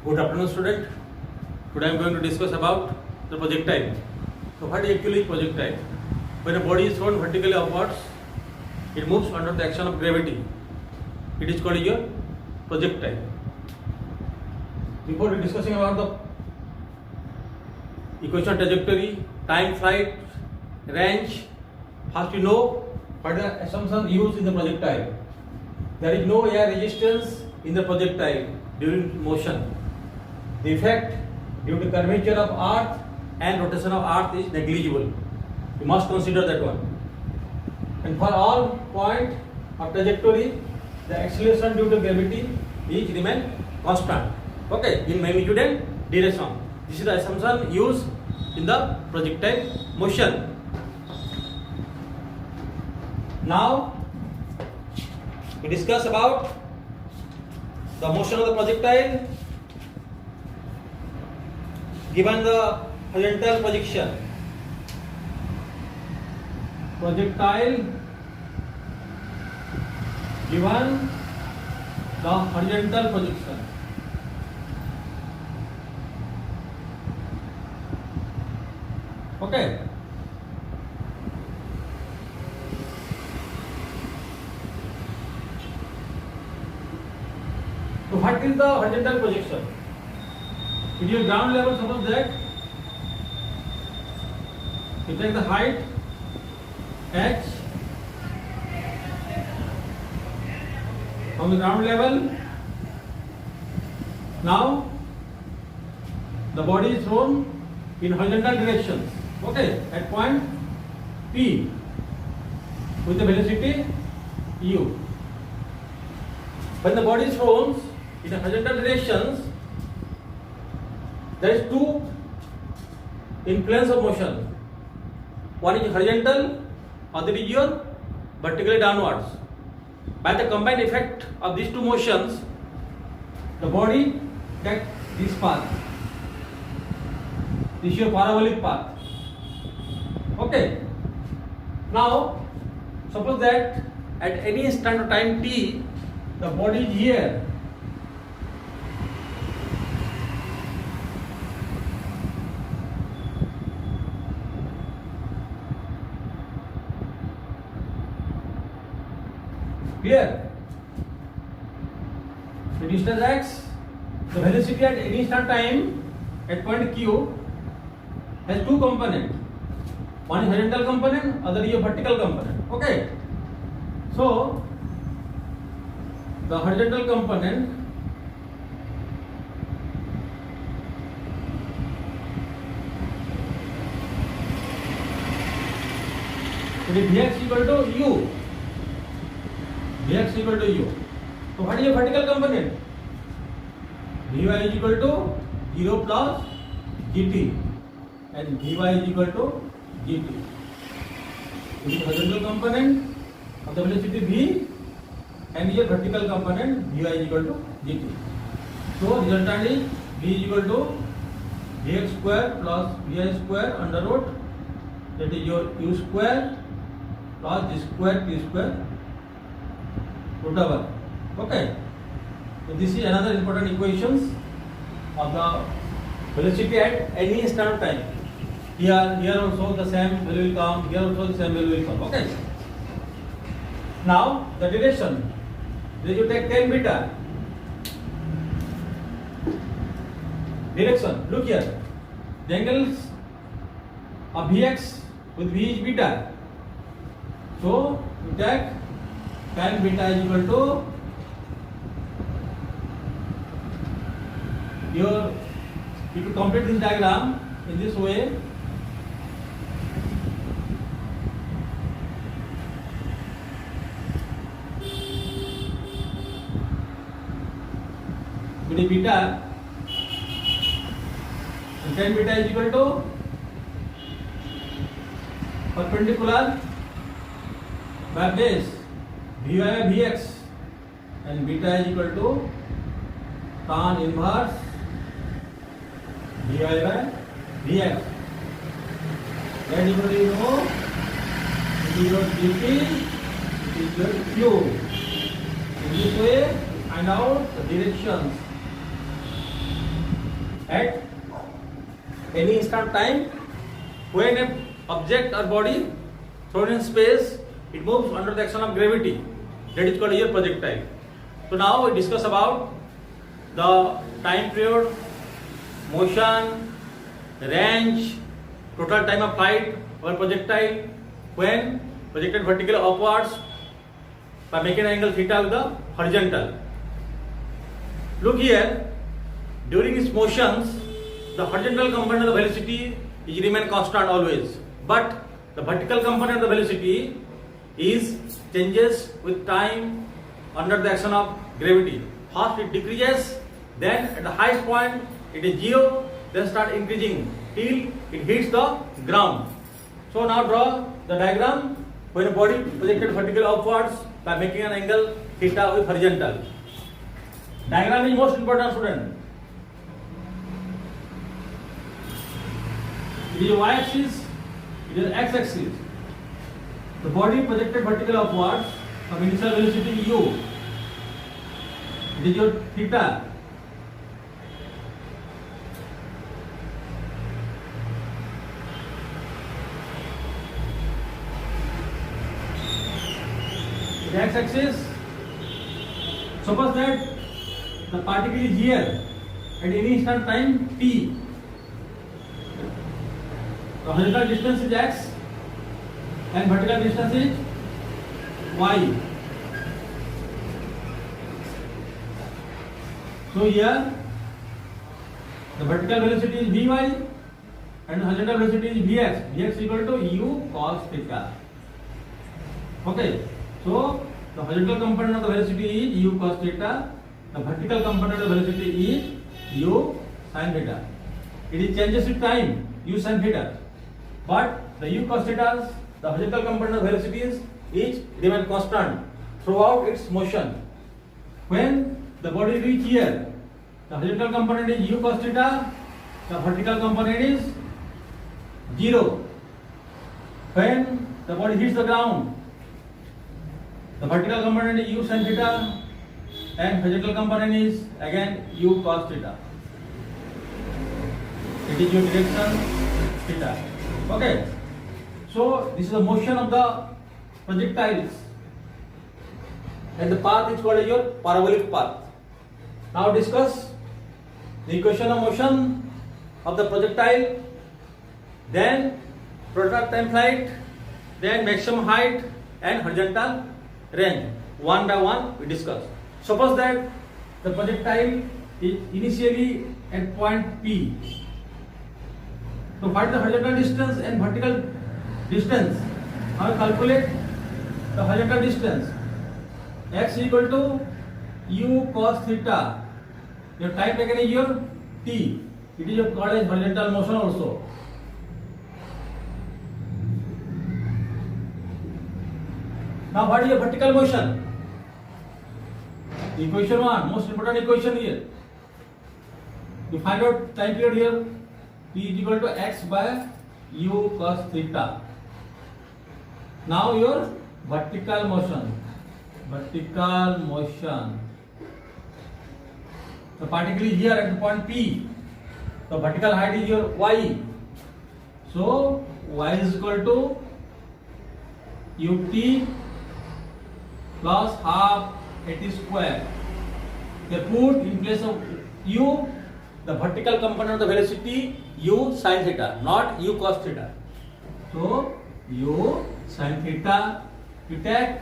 Good afternoon, student. Today I am going to discuss about the projectile. So what is actually projectile? When a body is thrown vertically upwards, it moves under the action of gravity. It is called your projectile. Before discussing about the equation trajectory, time flight, range, first you know what the assumption used in the projectile. There is no air resistance in the projectile during motion. The effect due to curvature of earth and rotation of earth is negligible. You must consider that one. And for all point of trajectory, the acceleration due to gravity is remain constant. Okay, in magnitude and direction. This is the assumption used in the projectile motion. Now we discuss about the motion of the projectile given the horizontal projection. Projectile given the horizontal projection. Okay. So what is the horizontal projection? If your ground level, suppose that you take the height h from the ground level. Now the body is thrown in horizontal directions. Okay, at point P with the velocity u. When the body is thrown in horizontal directions, there is two in planes of motion. One is horizontal, other is your vertically downwards. By the combined effect of these two motions, the body takes this path. This is your parabolic path. Okay. Now, suppose that at any instant of time t, the body is here. Clear? The distance x, the velocity at any instant time at point q has two components. One is horizontal component, other is a vertical component. Okay. So the horizontal component it is Vx equal to u. Vx equal to u. So what is a vertical component? Vy is equal to 0 plus gt and Vy is equal to gt. This is horizontal component of the velocity v and here vertical component Vy is equal to gt. So resultant is v is equal to vx square plus vi square under root, that is your u square plus g square t square root over. Okay. So this is another important equations of the velocity at any instant of time. Here also the same value will come. Here also the same value will come. Okay. Now the direction. Then you take tan beta. Direction. Look here. The angles of Vx with V is beta. So you take tan beta is equal to your. If you complete this diagram in this way, with beta, and tan beta is equal to perpendicular by base Vy by Vx, and beta is equal to tan inverse Vy by Vx. That is equal to it is your dt, it is your q. In this way, find out the directions at any instant of time when an object or body thrown in space, it moves under the action of gravity. That is called your projectile. So now we discuss about the time period, motion, range, total time of flight or projectile when projected vertically upwards by making an angle theta with the horizontal. Look here, during its motions, the horizontal component of the velocity is remain constant always, but the vertical component of the velocity is changes with time under the action of gravity. First it decreases, then at the highest point it is 0, then start increasing till it hits the ground. So now draw the diagram when a body projected vertically upwards by making an angle theta with horizontal. Diagram is most important, student. It is y-axis, it is x-axis. The body projected vertically upwards from initial velocity u. It is your theta. The x-axis. Suppose that the particle is here at any instant time t. The horizontal distance is x and vertical distance is y. So here the vertical velocity is vy and the horizontal velocity is vx. Vx equal to u cos theta. Okay. So the horizontal component of the velocity is u cos theta. The vertical component of the velocity is u sin theta. It is changes with time u sin theta. But the u cos theta, the horizontal component of velocities is remain constant throughout its motion. When the body reach here, the horizontal component is u cos theta, the vertical component is 0. When the body hits the ground, the vertical component is u sin theta and horizontal component is again u cos theta. It is your direction theta. Okay. So this is the motion of the projectiles and the path is called as your parabolic path. Now discuss the equation of motion of the projectile, then total time flight, then maximum height and horizontal range. One by one we discuss. Suppose that the projectile is initially at point P. So find the horizontal distance and vertical distance. Now calculate the horizontal distance. X equal to u cos theta. Your time taken is your t. It is your called as horizontal motion also. Now what is your vertical motion? Equation 1, most important equation here. You find out time period here. T is equal to x by u cos theta. Now your vertical motion. Vertical motion. The particle is here at the point P. The vertical height is your y. So y is equal to ut plus half at square. They put in place of u the vertical component of the velocity u sin theta, not u cos theta. So u sin theta, you take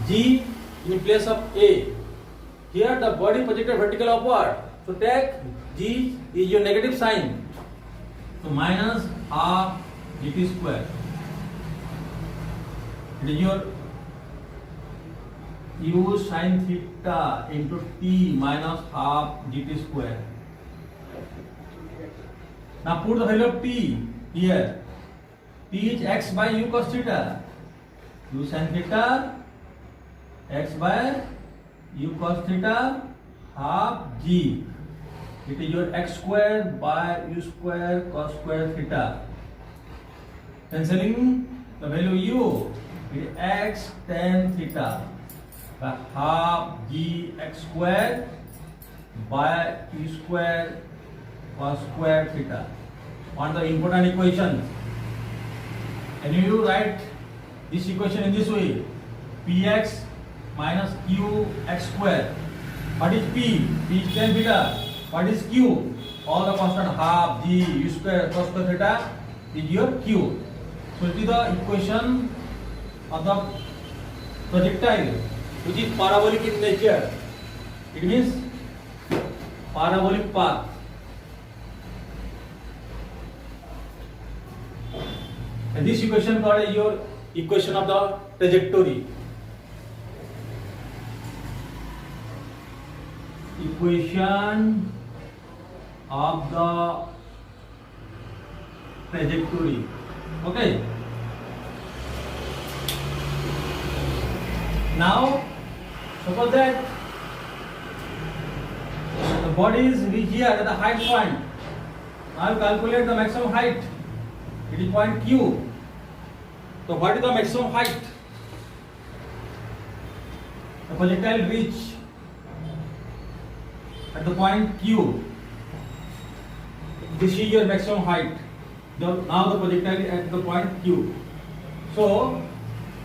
g in place of a. Here the body projected vertical upward. So take g is your negative sign. So minus half gt square. It is your u sin theta into t minus half gt square. Now put the value of t here. T is x by u cos theta. U sin theta x by u cos theta half g. It is your x square by u square cos square theta. Cancelling the value u, it is x tan theta by half g x square by u square cos square theta. On the important equation, and you write this equation in this way: px minus qx square. What is p? P is tan theta. What is q? All the constant half g u square cos square theta is your q. So it is the equation of the projectile which is parabolic in nature. It means parabolic path. And this equation called is your equation of the trajectory. Equation of the trajectory. Okay. Now, suppose that the body is reached here at the height point. Now calculate the maximum height. It is point Q. So what is the maximum height? The projectile reach at the point Q. This is your maximum height. Now the projectile is at the point Q. So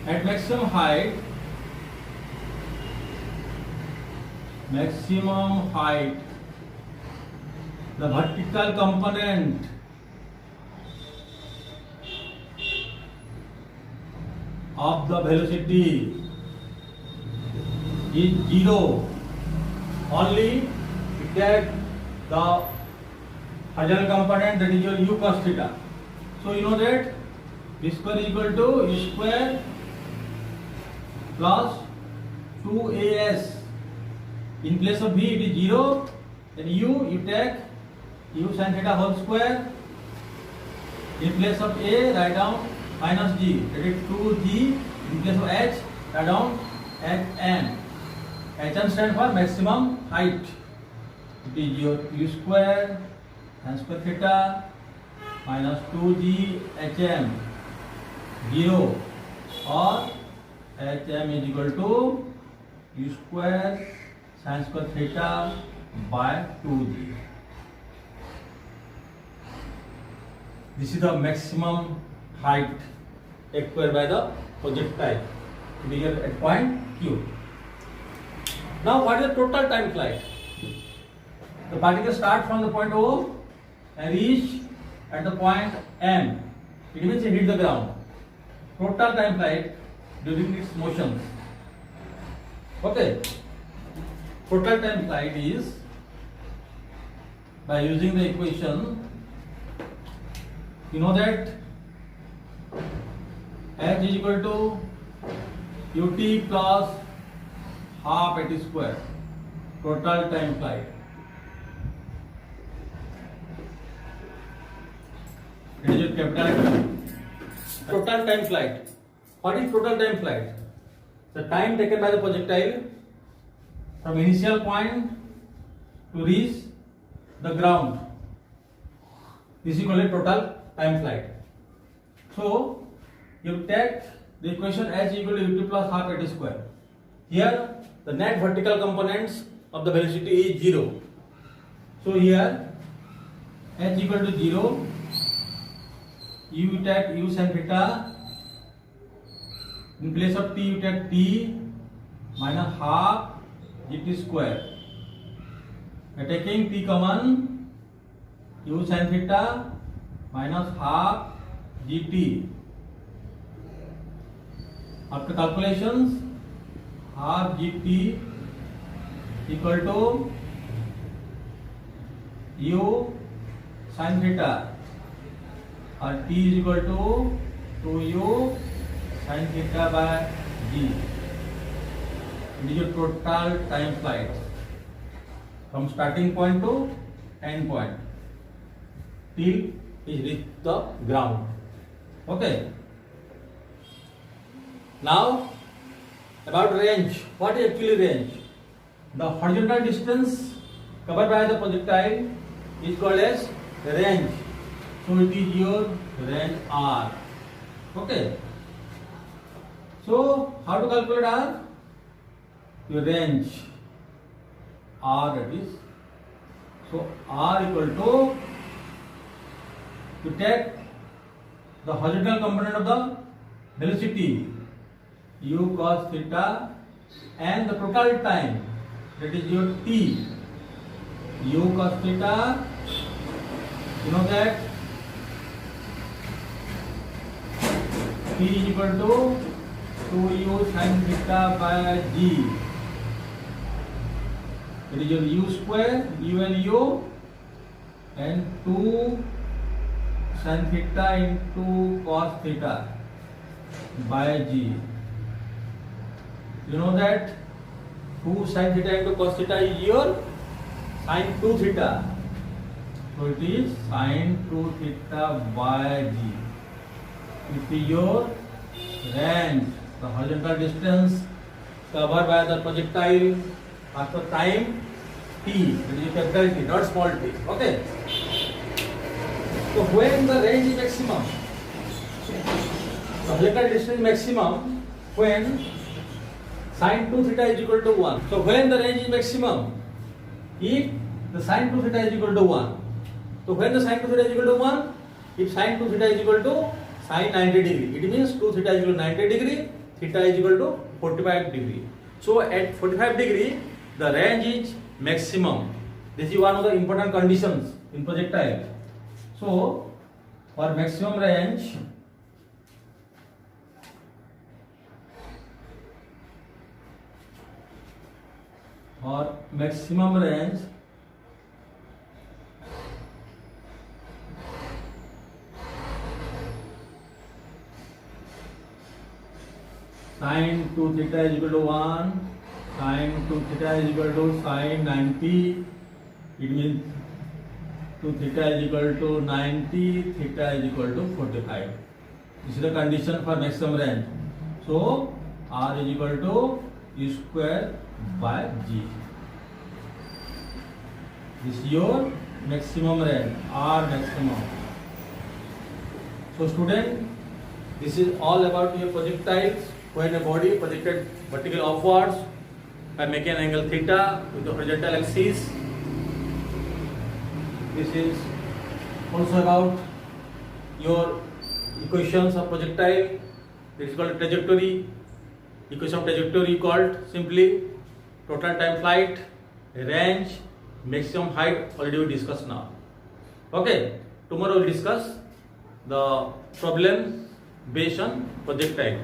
at maximum height, the vertical component of the velocity is 0. Only take the horizontal component, that is your u cos theta. So you know that v square is equal to u square plus 2as. In place of v it is 0, then you take u sin theta whole square. In place of a write down minus g, that is 2g. In place of h write down hm. hm stands for maximum height. It is your u square sin square theta minus 2g hm 0, or hm is equal to u square sin square theta by 2g. This is the maximum height acquired by the projectile here at point Q. Now what is the total time flight? The particle starts from the point O and reach at the point M. It means it hit the ground. Total time flight during its motion. Okay. Total time flight is, by using the equation, you know that h is equal to ut plus half at square. Total time flight. It is your capital T. Total time flight. What is total time flight? The time taken by the projectile from initial point to reach the ground. This is called total time flight. So you take the equation h equal to ut plus half at square. Here the net vertical components of the velocity is 0. So here h equal to 0. You take u sin theta. In place of t you take t minus half gt square. By taking t common, u sin theta minus half gt. After calculations, half gt equal to u sin theta, or t is equal to 2u sin theta by g. It is your total time flight from starting point to end point till it reach the ground. Okay. Now about range. What is actually range? The horizontal distance covered by the projectile is called as range. So it is your range r. Okay. So how to calculate r? Your range r, that is. So R equal to take the horizontal component of the velocity u cos theta and the total time, that is your t, u cos theta, you know that t is equal to 2u sin theta by g, that is your u square, u and u, and 2 sin theta into cos theta by g. You know that 2 sin theta into cos theta is your sin 2 theta. So it is sin 2 theta by g. It is your range, the horizontal distance covered by the projectile after time t, that is capital T, not small t. Okay. So when the range is maximum, the horizontal distance is maximum when sin 2 theta is equal to 1. So when the range is maximum, if the sin 2 theta is equal to 1. So when the sin 2 theta is equal to 1, if sin 2 theta is equal to sin 90 degree, it means 2 theta is equal to 90 degree, theta is equal to 45 degree. So at 45 degree, the range is maximum. This is one of the important conditions in projectile. So for maximum range, sin 2 theta is equal to 1, sin 2 theta is equal to sin 90, it means 2 theta is equal to 90, theta is equal to 45. This is the condition for maximum range. So R is equal to U square by G. This is your maximum range, R maximum. So student, this is all about your projectiles. When a body projected vertically upwards by making an angle theta with the horizontal axis. This is also about your equations of projectile. This is called trajectory. Equation of trajectory called simply total time flight, range, maximum height, already we discussed now. Okay, tomorrow we will discuss the problem based on projectile.